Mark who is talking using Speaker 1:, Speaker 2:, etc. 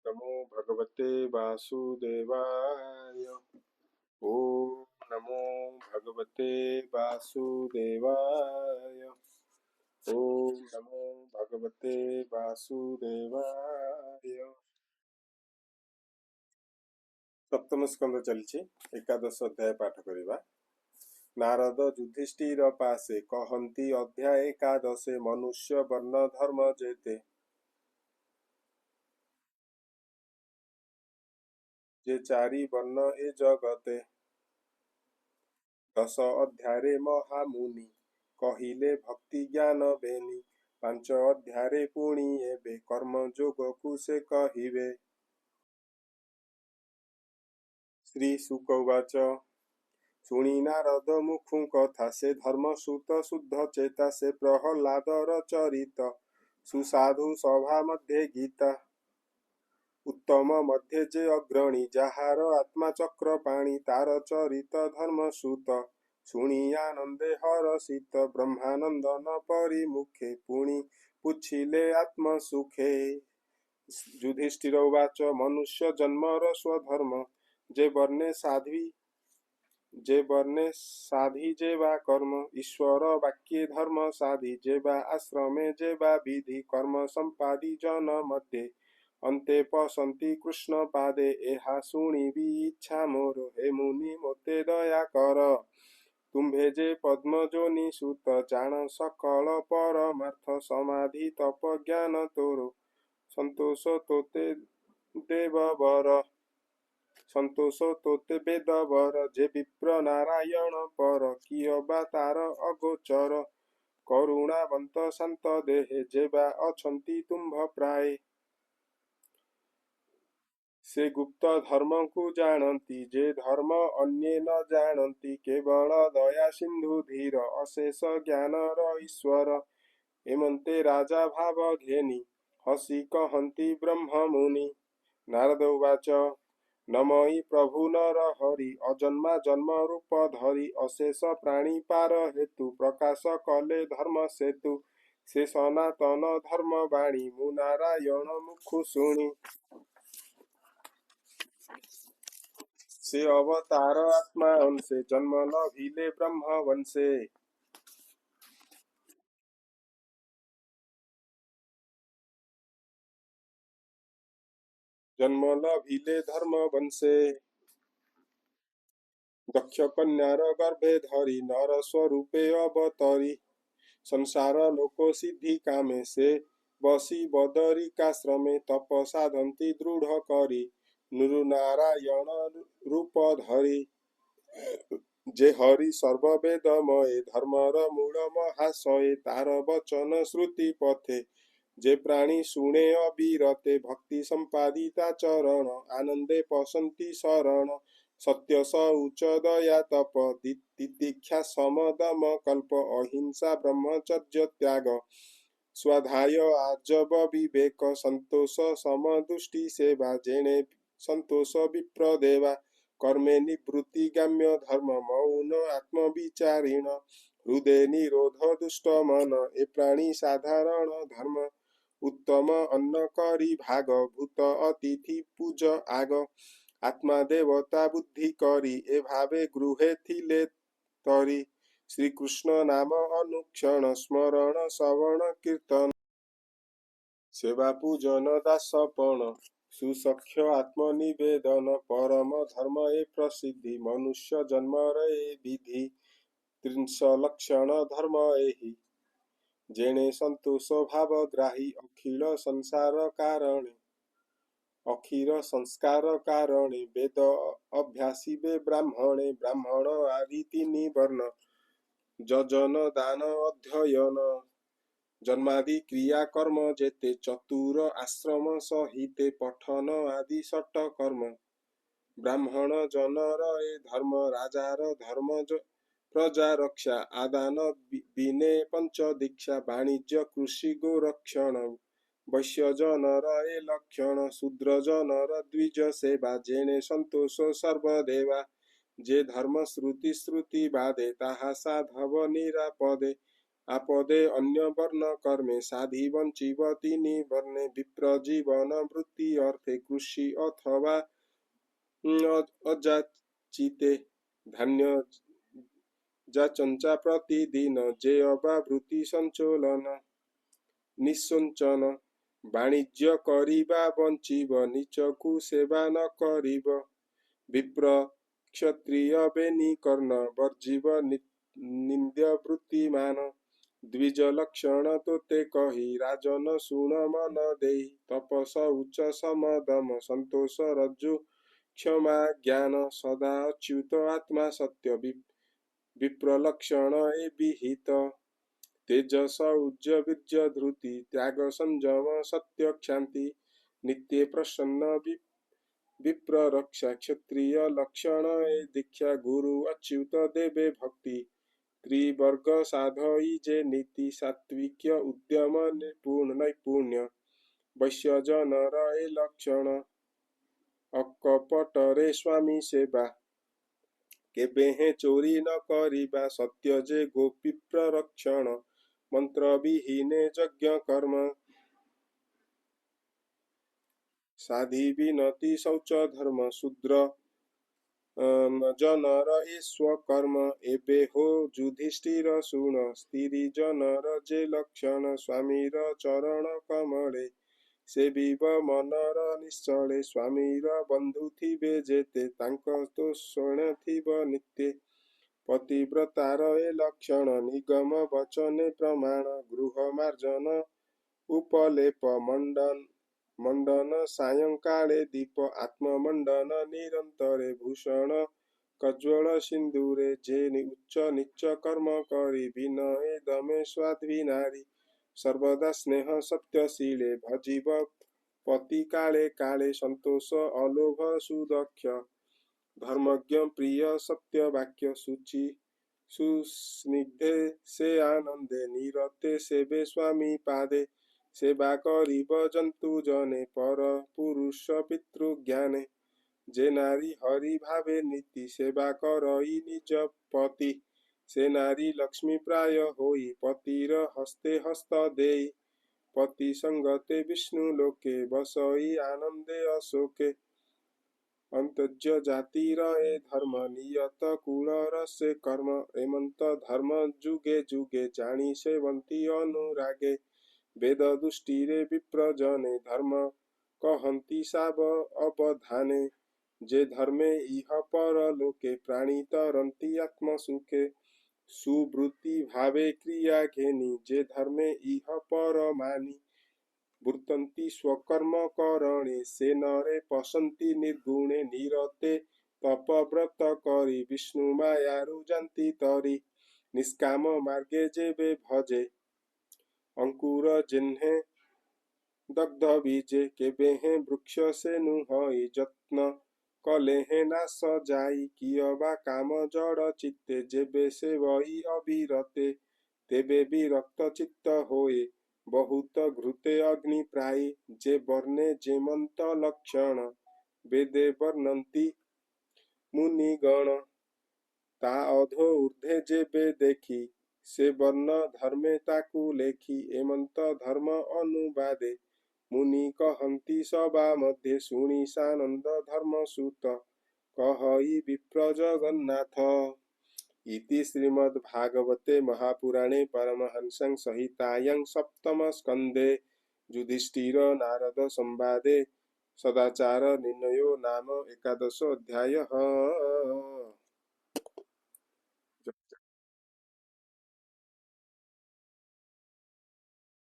Speaker 1: नमो भगवते वासुदेवाय। ओम नमो भगवते वासुदेवाय। ओम नमो भगवते वासुदेवाय। सप्तम स्कंद चलछि एकादश अध्याय पाठ करिबा। नारद युधिष्ठिर पासे कहन्ति अध्याय एकादशे मनुष्य वर्ण धर्म जेते जे चारि वर्ण ए जगते। दश अध्याय महामुनि कहिले भक्ति ज्ञान बेनी। पांच अध्याय पुणी एबे कर्म जोग कुसे कहिबे। श्री शुक उवाच शुणी नारद मुखु कथा से धर्म सुत शुद्ध चेता से प्रहलादर चरित सुसाधु सभा मध्ये गीता उत्तम मध्ये जे अग्रणी जाहार आत्मा चक्र पाणी तार चरित धर्म सुत शुणी आनंदे हरषित ब्रह्मानंद न परिमुखे पुणी पुछिले आत्म सुखे। युधिष्ठिर उवाच मनुष्य जन्मर स्वधर्म जे वर्णे साधी जे वा कर्म ईश्वर वाक्ये धर्म साधी जे वा आश्रमे जे वा विधि कर्म संपादी जन मध्ये अन्ते पसंती कृष्ण पादे एहा शुणिबी इच्छा मोर हे मुनि मोते दया कर। तुम्भे जे पद्म जोनि सुत जान सकल परमार्थ समाधि तप ज्ञान तोरो संतोष तोते देववर संतोष तोते वेदवर जे विप्र नारायण पर किय बा तार अगोचर करुणावंत शांत देहे जे बा अछंती तुम्भ प्राय से गुप्त धर्म को जानती जे धर्म अन्ये न जानती केवल दया सिंधु धीर अशेष ज्ञान र ईश्वर एमंते राजा भाव घेनी हसी कहन्ति ब्रह्म मुनि। नारद उवाच नमहि प्रभु नर हरि अजन्मा जन्म रूप धरि अशेष प्राणी पार हेतु प्रकाश कले धर्म सेतु से सनातन धर्म वाणी मु नारायण मुखु शुणी से अवतार आत्मा अंशे जन्म लभिले ब्रह्म वंशे। जन्म लभिले धर्म वंशे दक्ष कन्यार गर्भे धरी नर स्वरूपे अवतरी संसार लोको सिद्धि कामे से बसी बदरिकाश्रमे तप साधंती दृढ़ करी नुरु नारायण रूप धरी जे हरि सर्ववेदमये धर्मर मूल महाशये तार वचन श्रुति पथे जे प्राणी शुणे अविरते भक्ति संपादिता चरण आनंदे पसंती शरण सत्य शौच दया तप तितिक्षा सम दम कल्प अहिंसा ब्रह्मचर्य त्याग स्वाध्याय आजव विवेक संतोष समदुष्टि सेवा जेणे संतोष विप्रदेवा कर्मे निवृत्ति गाम्य धर्म मौन आत्मविचारिण हृदय निरोध दुष्ट मन ए प्राणी साधारण धर्म उत्तम अन्न करी भाग भूत अतिथि पूज आग आत्मा देवता बुद्धि करी ए भावे गृहे थिले तरी श्री कृष्ण नाम अनुक्षण स्मरण श्रवण कीर्तन सेवा पूजन दासपण सुसख्य आत्मनिवेदन परम धर्म ए प्रसिद्धि मनुष्य जन्म रे विधि त्रिंश लक्षण धर्म एहि जेणे संतोष भाव ग्राही अखिल संस्कार कारणे वेद अभ्यासी वे ब्राह्मणे ब्राह्मण आदि तीन वर्ण जजन दान अध्ययन जन्मादि क्रिया कर्म जेते चतुर आश्रम सहिते पठन आदि सट कर्म ब्राह्मण जनर ए धर्म राजार धर्म प्रजा रक्षा आदान विने पंच दीक्षा वाणिज्य कृषि गोरक्षण वैश्य जनर ए लक्षण शूद्र जनर द्विज सेवा जेणे संतोष सर्वदेवा जे धर्म श्रुति बाधे ताहा साधव निरापदे आपदे अन्य वर्ण कर्मे साधी वंचिव तिनी वर्णे विप्र जीवन वृत्ति अर्थे कृषि अथवा अजाचिते धान्य जाचंचा प्रतिदिन जे अबा वृत्ति संचोलन निसंचन वाणिज्य करिबा बंचिब नीचकु सेवा न करिब विप्र क्षत्रिय बेनी कर्ण वर्जिब निंद्य वृत्तिमान द्विज लक्षण तोते कही राजन सुन मन देई तपस उच्च समदम संतोष रज्जु क्षमा ज्ञान सदा अच्युत आत्मा सत्य विप्रलक्षण ए विहित तेजस उज्ज वीर्य धृति त्याग संयम सत्य क्षांति नित्य प्रसन्न विप्र रक्षा क्षत्रिय लक्षण ए दीक्षा गुरु अच्युत देवे भक्ति त्रिवर्ग साधई जे नीति सात्विक उद्यम नैपुण्य वैश्य जनर ए लक्षण अकपट रे स्वामी सेवा केबे हे चोरी न करिबा सत्य जे गोपिप्र रक्षण मंत्र विहीने यज्ञ कर्म साधी विनति शौच धर्म शूद्र जनर ए स्वकर्म एबे हो युधिष्ठिर सुन स्त्री जनर जे लक्षण स्वामीर चरण कमले सेविब मनर निश्चले स्वामीर बंधु थिबे जेते तांक तो शोण थिब नित्य पतिव्रतार ए लक्षण निगम वचने प्रमाण गृह मार्जन उपलेप मंडन सायंकाले दीप आत्ममंडन निरंतरे भूषण कज्वल सिंदूरे जे उच्च नीच कर्म करी विनये दमे स्वाध्वी नारी सर्वदा स्नेह सत्यशीले भजीव पति काले काले संतोष अलोभ सुदक्ष धर्मज्ञ प्रिय सत्य वाक्य सूचि सुस्निग्धे से आनंदे निरते सेवे स्वामी पादे सेवा करिब जंतु जने पर पुरुष पितृज्ञाने जे नारी हरि भावे नीति सेवा करई निज पति से नारी लक्ष्मी प्राय होई पतिर हस्ते हस्त देई पति संगते विष्णु लोके बसई आनंदे अशोके अंतज्य जातिर ए धर्म नियत कुलर से कर्म एमंत धर्म जुगे जुगे जानी सेवंती अनुरागे वेद दुष्टिरे विप्रजने धर्म कहंती साब अवधाने जे धर्मे इह पर लोके प्राणी तरंती आत्म सुखे सुवृत्ति भावे क्रिया घेनी जे धर्मे इह पर मानी वृत्तन्ति स्वकर्म करणे से नरे पशन्ति निर्गुणे निरते तप व्रत करी विष्णु मायारु जंती तरी निष्काम मार्गे जेबे भजे अंकुर जिन्हे दग्ध बीजे केबे हे वृक्ष से नुहई जत्न कले हे नाश जाई कियबा काम जड़ चित्ते जेबे से वही अविरते तेबे विरक्त चित्त होए बहुत घृते अग्नि प्रायी जे वर्णे जेमंत लक्षण वेदे वर्णंती मुनिगण ता अधो ऊर्ध्वे जेबे देखी से वर्ण धर्मे ताकु लेखी एमंत धर्म अनुवादे मुनि कहंती सभा मध्ये सुनी सानंद धर्म सूत कहई विप्र जगन्नाथ इति श्रीमद्भागवते महापुराणे परमहंस संहितायां सप्तम स्कंदे युधिष्ठिर नारद संवादे सदाचार निर्णयो नाम एकादशो अध्यायः।